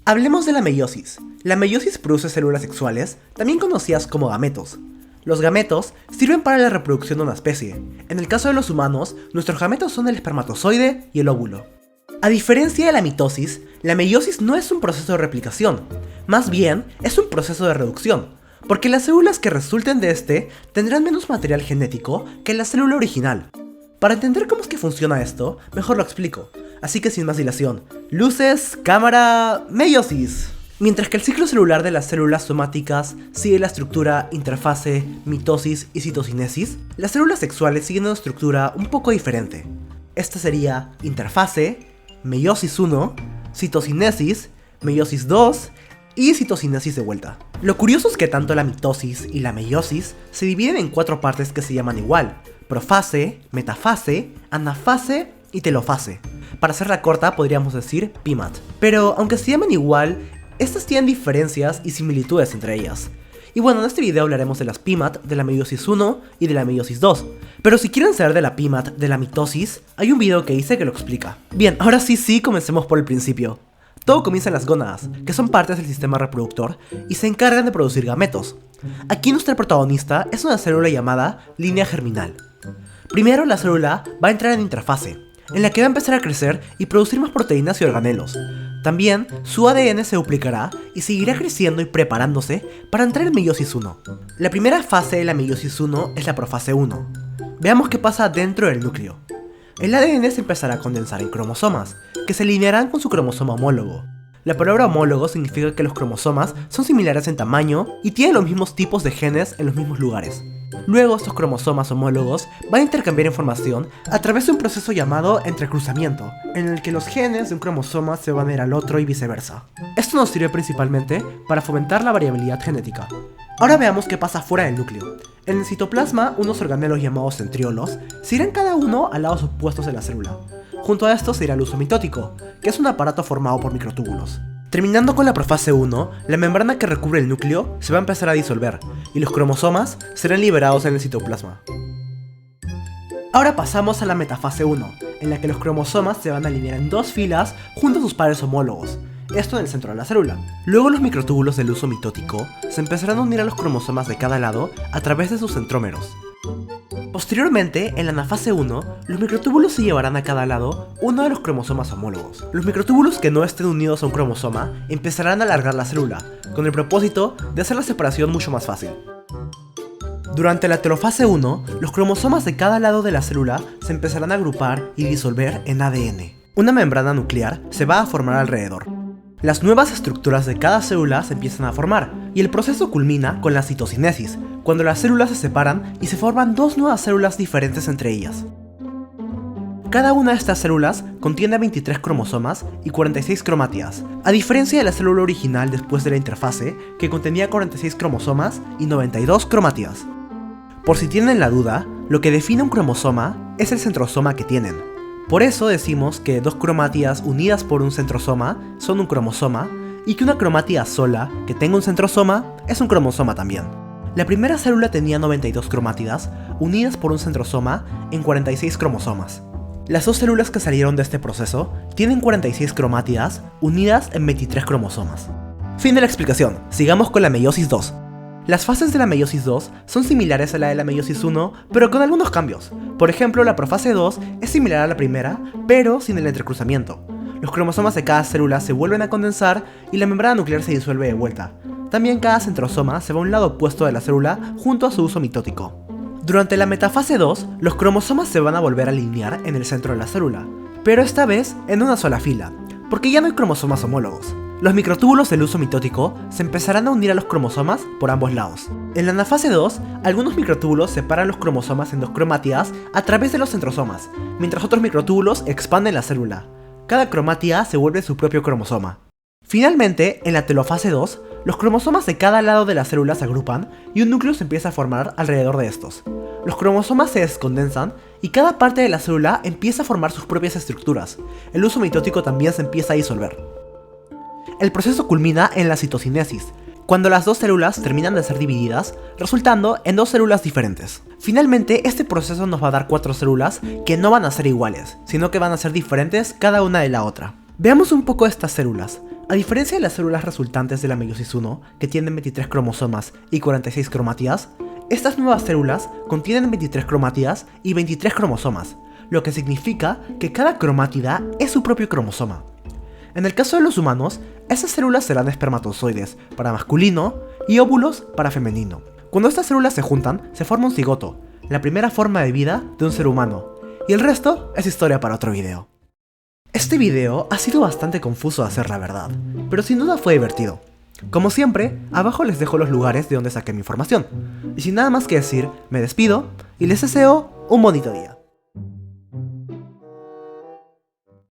Hablemos de la meiosis. La meiosis produce células sexuales, también conocidas como gametos. Los gametos sirven para la reproducción de una especie. En el caso de los humanos, nuestros gametos son el espermatozoide y el óvulo. A diferencia de la mitosis, la meiosis no es un proceso de replicación, más bien es un proceso de reducción, porque las células que resulten de este tendrán menos material genético que la célula original. Para entender cómo es que funciona esto, mejor lo explico. Así que sin más dilación, luces, cámara, meiosis. Mientras que el ciclo celular de las células somáticas sigue la estructura interfase, mitosis y citocinesis, las células sexuales siguen una estructura un poco diferente. Esta sería interfase, meiosis 1, citocinesis, meiosis 2 y citocinesis de vuelta. Lo curioso es que tanto la mitosis y la meiosis se dividen en 4 partes que se llaman igual: profase, metafase, anafase y telofase. Para hacerla corta podríamos decir PIMAT. Pero aunque se llaman igual, estas tienen diferencias y similitudes entre ellas. Y bueno, en este video hablaremos de las PIMAT, de la meiosis 1 y de la meiosis 2. Pero si quieren saber de la PIMAT, de la mitosis, hay un video que hice que lo explica. Bien, ahora sí, comencemos por el principio. Todo comienza en las gónadas, que son partes del sistema reproductor y se encargan de producir gametos. Aquí nuestra protagonista es una célula llamada línea germinal. Primero la célula va a entrar en interfase, en la que va a empezar a crecer y producir más proteínas y organelos. También su ADN se duplicará y seguirá creciendo y preparándose para entrar en meiosis 1. La primera fase de la meiosis 1 es la profase 1. Veamos qué pasa dentro del núcleo. El ADN se empezará a condensar en cromosomas, que se alinearán con su cromosoma homólogo. La palabra homólogo significa que los cromosomas son similares en tamaño y tienen los mismos tipos de genes en los mismos lugares. Luego estos cromosomas homólogos van a intercambiar información a través de un proceso llamado entrecruzamiento, en el que los genes de un cromosoma se van a ir al otro y viceversa. Esto nos sirve principalmente para fomentar la variabilidad genética. Ahora veamos qué pasa fuera del núcleo. En el citoplasma, unos organelos llamados centriolos se irán cada uno a lados opuestos de la célula. Junto a esto se irá el uso mitótico, que es un aparato formado por microtúbulos. Terminando con la profase 1, la membrana que recubre el núcleo se va a empezar a disolver, y los cromosomas serán liberados en el citoplasma. Ahora pasamos a la metafase 1, en la que los cromosomas se van a alinear en 2 filas junto a sus pares homólogos, esto en el centro de la célula. Luego los microtúbulos del uso mitótico se empezarán a unir a los cromosomas de cada lado a través de sus centrómeros. Posteriormente, en la anafase 1, los microtúbulos se llevarán a cada lado uno de los cromosomas homólogos. Los microtúbulos que no estén unidos a un cromosoma empezarán a alargar la célula, con el propósito de hacer la separación mucho más fácil. Durante la telofase 1, los cromosomas de cada lado de la célula se empezarán a agrupar y disolver en ADN. Una membrana nuclear se va a formar alrededor. Las nuevas estructuras de cada célula se empiezan a formar, y el proceso culmina con la citocinesis, cuando las células se separan y se forman 2 nuevas células diferentes entre ellas. Cada una de estas células contiene 23 cromosomas y 46 cromátidas, a diferencia de la célula original después de la interfase, que contenía 46 cromosomas y 92 cromátidas. Por si tienen la duda, lo que define un cromosoma es el centrosoma que tienen. Por eso decimos que 2 cromátidas unidas por un centrosoma son un cromosoma, y que una cromátida sola que tenga un centrosoma es un cromosoma también. La primera célula tenía 92 cromátidas unidas por un centrosoma en 46 cromosomas. Las 2 células que salieron de este proceso tienen 46 cromátidas unidas en 23 cromosomas. Fin de la explicación, sigamos con la meiosis 2. Las fases de la meiosis 2 son similares a la de la meiosis 1, pero con algunos cambios. Por ejemplo, la profase 2 es similar a la primera, pero sin el entrecruzamiento. Los cromosomas de cada célula se vuelven a condensar y la membrana nuclear se disuelve de vuelta. También cada centrosoma se va a un lado opuesto de la célula junto a su uso mitótico. Durante la metafase 2, los cromosomas se van a volver a alinear en el centro de la célula, pero esta vez en una sola fila, porque ya no hay cromosomas homólogos. Los microtúbulos del uso mitótico se empezarán a unir a los cromosomas por ambos lados. En la anafase 2, algunos microtúbulos separan los cromosomas en 2 cromátidas a través de los centrosomas, mientras otros microtúbulos expanden la célula. Cada cromátida se vuelve su propio cromosoma. Finalmente, en la telofase 2, los cromosomas de cada lado de la célula se agrupan y un núcleo se empieza a formar alrededor de estos. Los cromosomas se descondensan y cada parte de la célula empieza a formar sus propias estructuras. El uso mitótico también se empieza a disolver. El proceso culmina en la citocinesis, cuando las 2 células terminan de ser divididas, resultando en 2 células diferentes. Finalmente, este proceso nos va a dar 4 células que no van a ser iguales, sino que van a ser diferentes cada una de la otra. Veamos un poco estas células. A diferencia de las células resultantes de la meiosis 1, que tienen 23 cromosomas y 46 cromátidas, estas nuevas células contienen 23 cromátidas y 23 cromosomas, lo que significa que cada cromátida es su propio cromosoma. En el caso de los humanos, esas células serán espermatozoides para masculino y óvulos para femenino. Cuando estas células se juntan, se forma un cigoto, la primera forma de vida de un ser humano, y el resto es historia para otro video. Este video ha sido bastante confuso a decir la verdad, pero sin duda fue divertido. Como siempre, abajo les dejo los lugares de donde saqué mi información. Y sin nada más que decir, me despido y les deseo un bonito día.